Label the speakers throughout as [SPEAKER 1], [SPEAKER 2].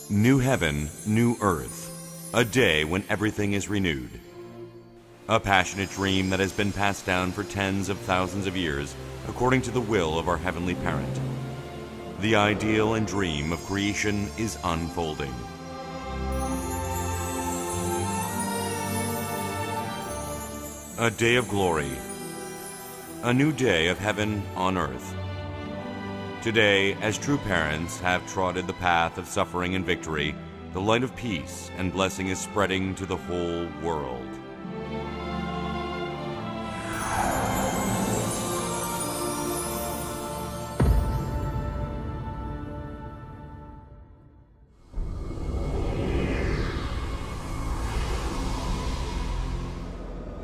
[SPEAKER 1] New heaven, new earth, a day when everything is renewed. A passionate dream that has been passed down for tens of thousands of years according to the will of our Heavenly Parent. The ideal and dream of creation is unfolding. A day of glory, a new day of heaven on earth. Today, as true parents have trotted the path of suffering and victory, the light of peace and blessing is spreading to the whole world.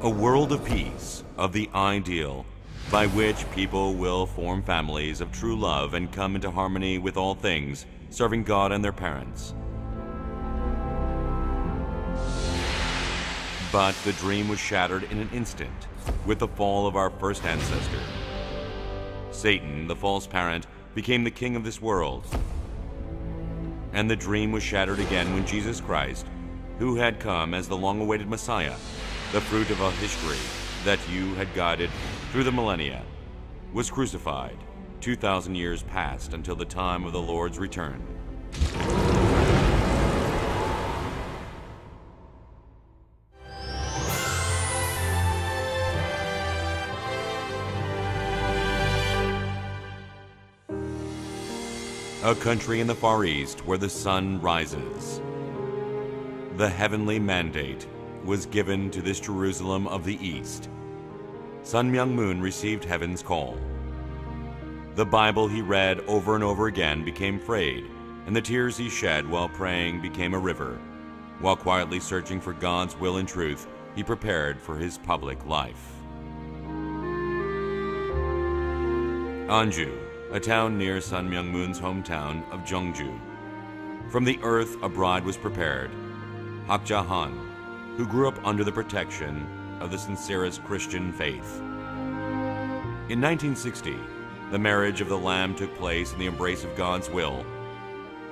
[SPEAKER 1] A world of peace, of the ideal, by which people will form families of true love and come into harmony with all things, serving God and their parents. But the dream was shattered in an instant with the fall of our first ancestor. Satan, the false parent, became the king of this world. And the dream was shattered again when Jesus Christ, who had come as the long-awaited Messiah, the fruit of a history that you had guided through the millennia, was crucified 2,000 years past until the time of the Lord's return. A country in the Far East where the sun rises. The heavenly mandate was given to this Jerusalem of the East. Sun Myung Moon received heaven's call. The Bible he read over and over again became frayed, and the tears he shed while praying became a river. While quietly searching for God's will and truth, he prepared for his public life. Anju, a town near Sun Myung Moon's hometown of Jeongju. From the earth a bride was prepared, Hak Ja-han, who grew up under the protection of the sincerest Christian faith. In 1960, the marriage of the Lamb took place in the embrace of God's will.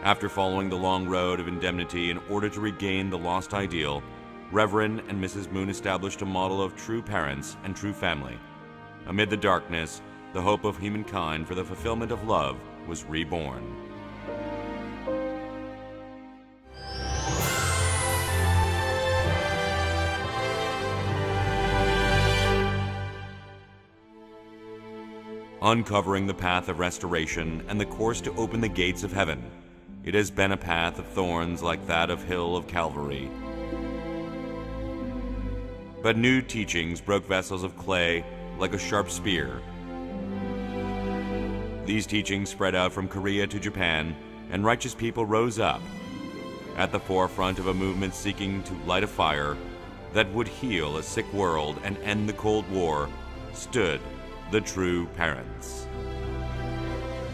[SPEAKER 1] After following the long road of indemnity in order to regain the lost ideal, Reverend and Mrs. Moon established a model of true parents and true family. Amid the darkness, the hope of humankind for the fulfillment of love was reborn. Uncovering the path of restoration and the course to open the gates of heaven. It has been a path of thorns like that of Hill of Calvary. But new teachings broke vessels of clay like a sharp spear. These teachings spread out from Korea to Japan, and righteous people rose up. At the forefront of a movement seeking to light a fire that would heal a sick world and end the Cold War stood the true parents.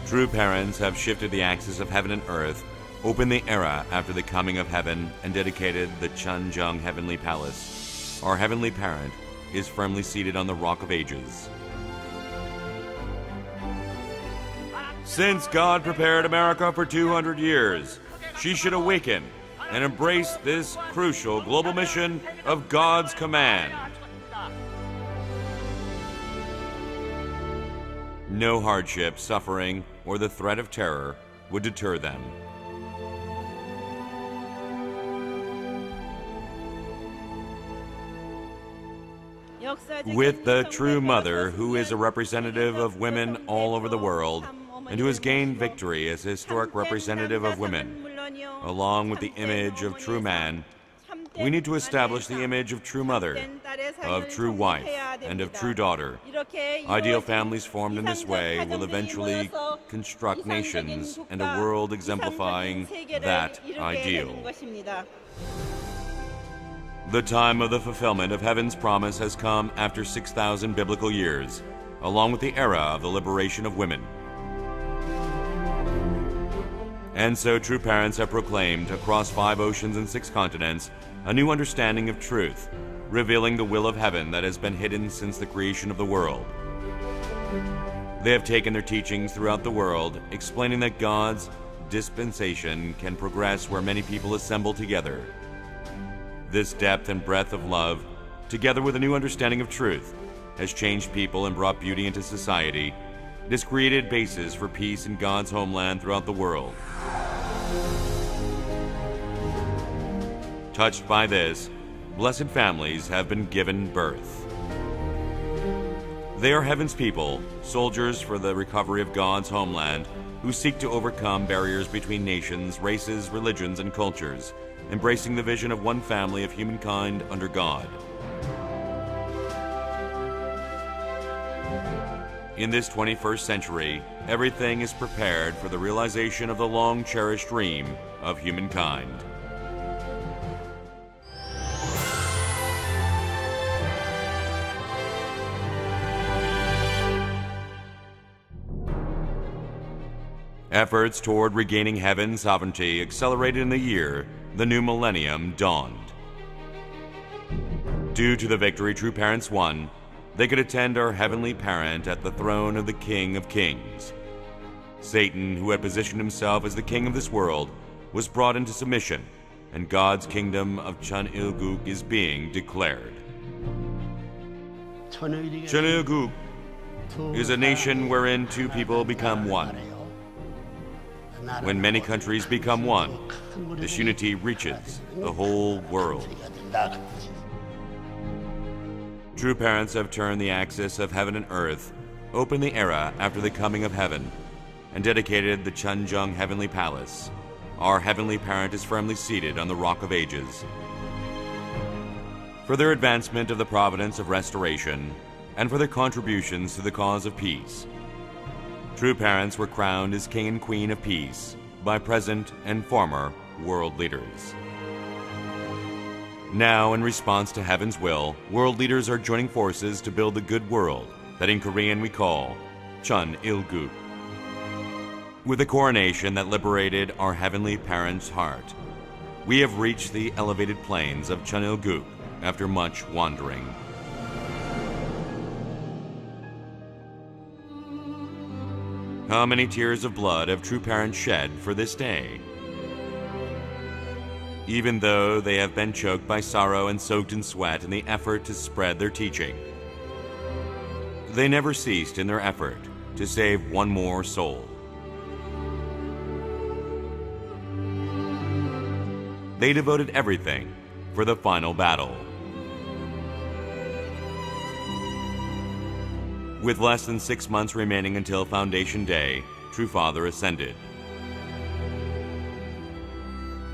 [SPEAKER 1] True parents have shifted the axis of heaven and earth, opened the era after the coming of heaven, and dedicated the Chunjung Heavenly Palace. Our Heavenly Parent is firmly seated on the Rock of Ages. Since God prepared America for 200 years, she should awaken and embrace this crucial global mission of God's command. No hardship, suffering, or the threat of terror would deter them. With the true mother, who is a representative of women all over the world, and who has gained victory as a historic representative of women, along with the image of true man, we need to establish the image of true mother, of true wife, and of true daughter. Ideal families formed in this way will eventually construct nations and a world exemplifying that ideal. The time of the fulfillment of heaven's promise has come after 6,000 biblical years, along with the era of the liberation of women. And so true parents have proclaimed across 5 oceans and 6 continents a new understanding of truth, revealing the will of heaven that has been hidden since the creation of the world. They have taken their teachings throughout the world, explaining that God's dispensation can progress where many people assemble together. This depth and breadth of love, together with a new understanding of truth, has changed people and brought beauty into society. It has created bases for peace in God's homeland throughout the world. Touched by this, blessed families have been given birth. They are heaven's people, soldiers for the recovery of God's homeland, who seek to overcome barriers between nations, races, religions, and cultures, embracing the vision of one family of humankind under God. In this 21st century, everything is prepared for the realization of the long-cherished dream of humankind. Efforts toward regaining heaven's sovereignty accelerated in the year the new millennium dawned. Due to the victory true parents won, they could attend our heavenly parent at the throne of the King of Kings. Satan, who had positioned himself as the king of this world, was brought into submission, and God's kingdom of Chunilguk is being declared. Chunilguk is a nation wherein two people become one. When many countries become one, this unity reaches the whole world. True parents have turned the axis of heaven and earth, opened the era after the coming of heaven, and dedicated the Chunjung Heavenly Palace. Our heavenly parent is firmly seated on the Rock of Ages. For their advancement of the providence of restoration, and for their contributions to the cause of peace, true parents were crowned as King and Queen of Peace by present and former world leaders. Now, in response to heaven's will, world leaders are joining forces to build the good world that in Korean we call Chunilguk. With a coronation that liberated our heavenly parent's heart, we have reached the elevated plains of Chunilguk after much wandering. How many tears of blood have true parents shed for this day? Even though they have been choked by sorrow and soaked in sweat in the effort to spread their teaching, they never ceased in their effort to save one more soul. They devoted everything for the final battle. With less than 6 months remaining until Foundation Day, True Father ascended.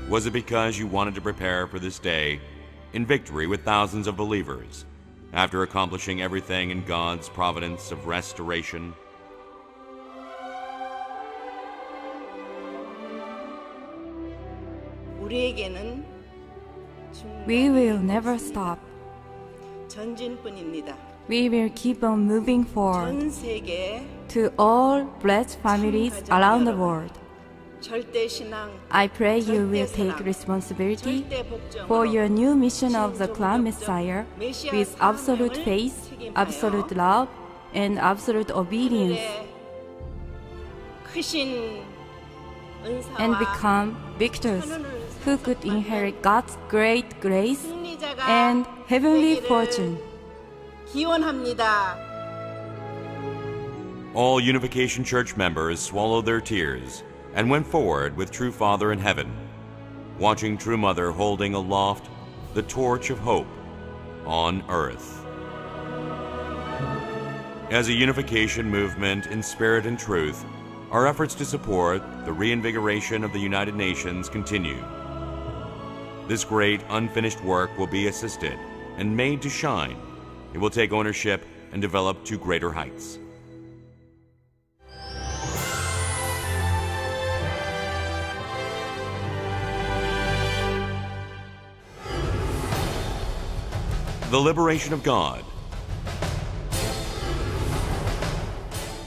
[SPEAKER 1] Was it because you wanted to prepare for this day in victory with thousands of believers, after accomplishing everything in God's providence of restoration?
[SPEAKER 2] We will never stop. We will keep on moving forward to all blessed families around the world. I pray you will take responsibility for your new mission of the Clown Messiah with absolute faith, absolute love, and absolute obedience, and become victors who could inherit God's great grace and heavenly fortune.
[SPEAKER 1] All Unification Church members swallowed their tears and went forward with True Father in heaven, watching True Mother holding aloft the torch of hope on earth. As a unification movement in spirit and truth, our efforts to support the reinvigoration of the United Nations continue. This great unfinished work will be assisted and made to shine. It will take ownership and develop to greater heights. The liberation of God.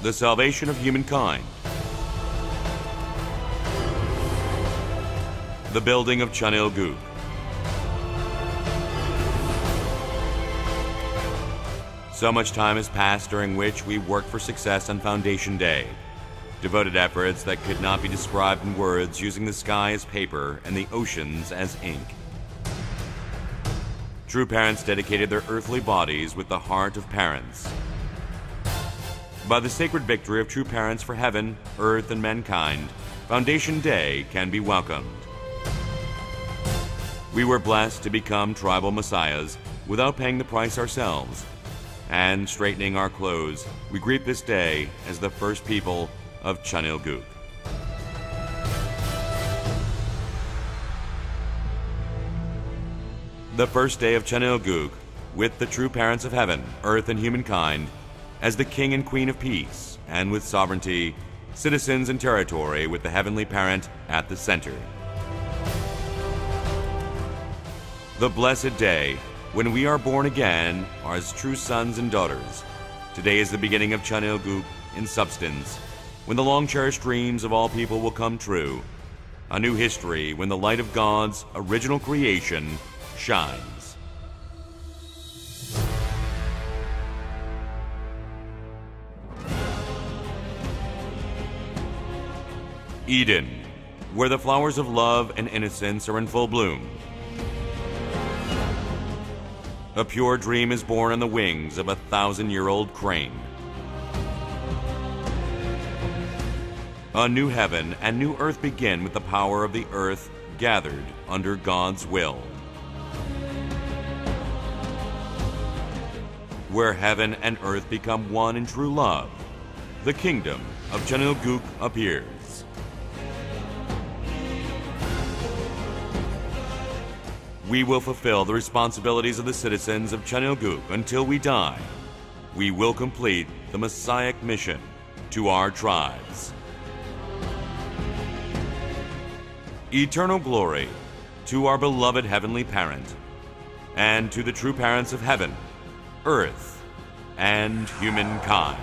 [SPEAKER 1] The salvation of humankind. The building of Chunilguk. So much time has passed during which we worked for success on Foundation Day. devoted efforts that could not be described in words, using the sky as paper and the oceans as ink. True parents dedicated their earthly bodies with the heart of parents. By the sacred victory of true parents for heaven, earth, and mankind, Foundation Day can be welcomed. We were blessed to become tribal messiahs without paying the price ourselves. And straightening our clothes, we greet this day as the first people of Chanilguk. The first day of Chanilguk, with the true parents of heaven, earth, and humankind, as the king and queen of peace, and with sovereignty, citizens, and territory, with the heavenly parent at the center. The blessed day when we are born again as true sons and daughters. Today is the beginning of Chanilguk in substance, when the long-cherished dreams of all people will come true. A new history when the light of God's original creation shines. Eden, where the flowers of love and innocence are in full bloom. A pure dream is born on the wings of a 1,000-year-old crane. A new heaven and new earth begin with the power of the earth gathered under God's will. Where heaven and earth become one in true love, the kingdom of Chanilguk appears. We will fulfill the responsibilities of the citizens of Chanilguk until we die. We will complete the Messianic mission to our tribes. Eternal glory to our beloved Heavenly Parent, and to the true parents of heaven, earth, and humankind.